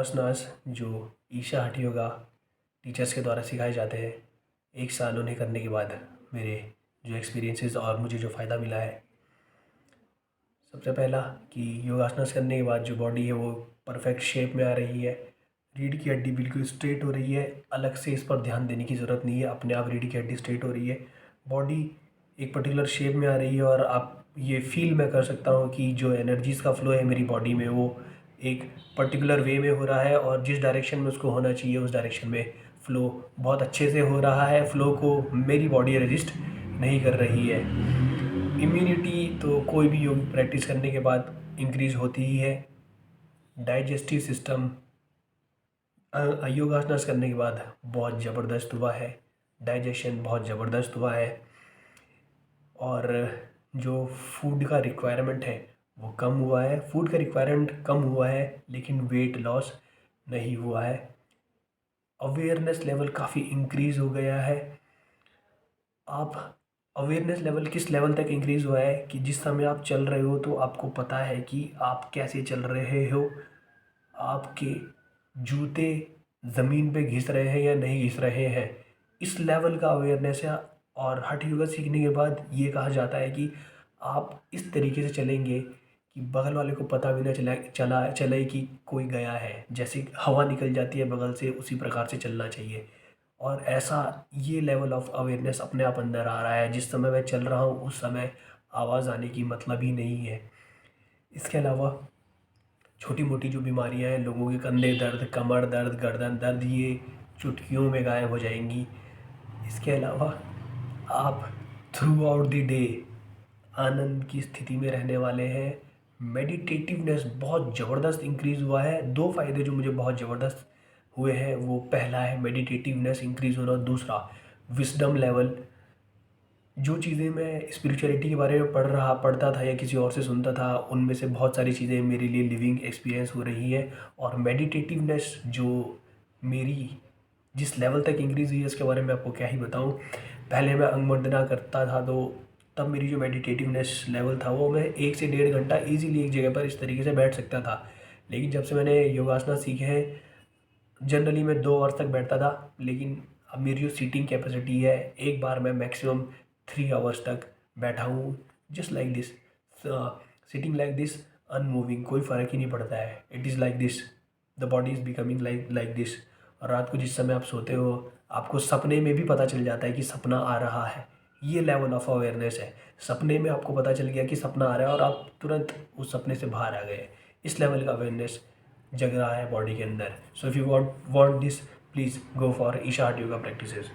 योगासनास जो ईशा हठ योगा टीचर्स के द्वारा सिखाए जाते हैं, एक साल उन्हें करने के बाद मेरे जो एक्सपीरियंसेस और मुझे जो फ़ायदा मिला है, सबसे पहला कि योगासनास करने के बाद जो बॉडी है वो परफेक्ट शेप में आ रही है। रीढ़ की हड्डी बिल्कुल स्ट्रेट हो रही है, अलग से इस पर ध्यान देने की ज़रूरत नहीं है, अपने आप रीढ़ की हड्डी स्ट्रेट हो रही है। बॉडी एक पर्टिकुलर शेप में आ रही है और आप ये फील मैं कर सकता हूँ कि जो एनर्जीज़ का फ्लो है मेरी बॉडी में वो एक पर्टिकुलर वे में हो रहा है और जिस डायरेक्शन में उसको होना चाहिए उस डायरेक्शन में फ़्लो बहुत अच्छे से हो रहा है। फ़्लो को मेरी बॉडी रजिस्ट नहीं कर रही है। इम्यूनिटी तो कोई भी योग प्रैक्टिस करने के बाद इंक्रीज़ होती ही है। डाइजेस्टिव सिस्टम योगासनास करने के बाद बहुत ज़बरदस्त हुआ है। डाइजेशन बहुत ज़बरदस्त हुआ है और जो फूड का रिक्वायरमेंट है वो कम हुआ है। फूड का रिक्वायरमेंट कम हुआ है लेकिन वेट लॉस नहीं हुआ है। अवेयरनेस लेवल काफ़ी इंक्रीज़ हो गया है। आप अवेयरनेस लेवल किस लेवल तक इंक्रीज़ हुआ है कि जिस समय आप चल रहे हो तो आपको पता है कि आप कैसे चल रहे हो, आपके जूते ज़मीन पे घिस रहे हैं या नहीं घिस रहे हैं, इस लेवल का अवेयरनेस है। और हठ योगा सीखने के बाद ये कहा जाता है कि आप इस तरीके से चलेंगे कि बगल वाले को पता भी ना चले कि कोई गया है। जैसे हवा निकल जाती है बगल से, उसी प्रकार से चलना चाहिए। और ऐसा ये लेवल ऑफ अवेयरनेस अपने आप अंदर आ रहा है। जिस समय मैं चल रहा हूँ उस समय आवाज़ आने की मतलब ही नहीं है। इसके अलावा छोटी मोटी जो बीमारियां हैं, लोगों के कंधे दर्द, कमर दर्द, गर्दन दर्द, ये चुटकियों में गायब हो जाएंगी। इसके अलावा आप थ्रू आउट द डे आनंद की स्थिति में रहने वाले हैं। मेडिटेटिवनेस बहुत ज़बरदस्त इंक्रीज़ हुआ है। दो फ़ायदे जो मुझे बहुत ज़बरदस्त हुए हैं, वो पहला है मेडिटेटिवनेस इंक्रीज़ होना, दूसरा विजडम लेवल। जो चीज़ें मैं स्पिरिचुअलिटी के बारे में पढ़ता था या किसी और से सुनता था, उनमें से बहुत सारी चीज़ें मेरे लिए लिविंग एक्सपीरियंस हो रही है। और मेडिटेटिवनेस जो मेरी जिस लेवल तक इंक्रीज़ हुई है उसके बारे में आपको क्या ही बताऊं। पहले मैं अंग वंदना करता था तो तब मेरी जो मेडिटेटिवनेस लेवल था वो मैं 1 से 1.5 घंटा ईज़िली एक जगह पर इस तरीके से बैठ सकता था। लेकिन जब से मैंने योगासना सीखे हैं, जनरली मैं 2 आवर्स तक बैठता था, लेकिन अब मेरी जो सीटिंग कैपेसिटी है, एक बार मैं मैक्सिमम 3 आवर्स तक बैठा हूँ। Just like this, sitting like this, unmoving, कोई फ़र्क ही नहीं पड़ता है। It is like this, the body is becoming like this. और रात को जिस समय आप सोते हो आपको सपने में भी पता चल जाता है कि सपना आ रहा है। ये लेवल ऑफ अवेयरनेस है। सपने में आपको पता चल गया कि सपना आ रहा है और आप तुरंत उस सपने से बाहर आ गए। इस लेवल का अवेयरनेस जग रहा है बॉडी के अंदर। So if you want this, please go for Isha hatha yoga practices.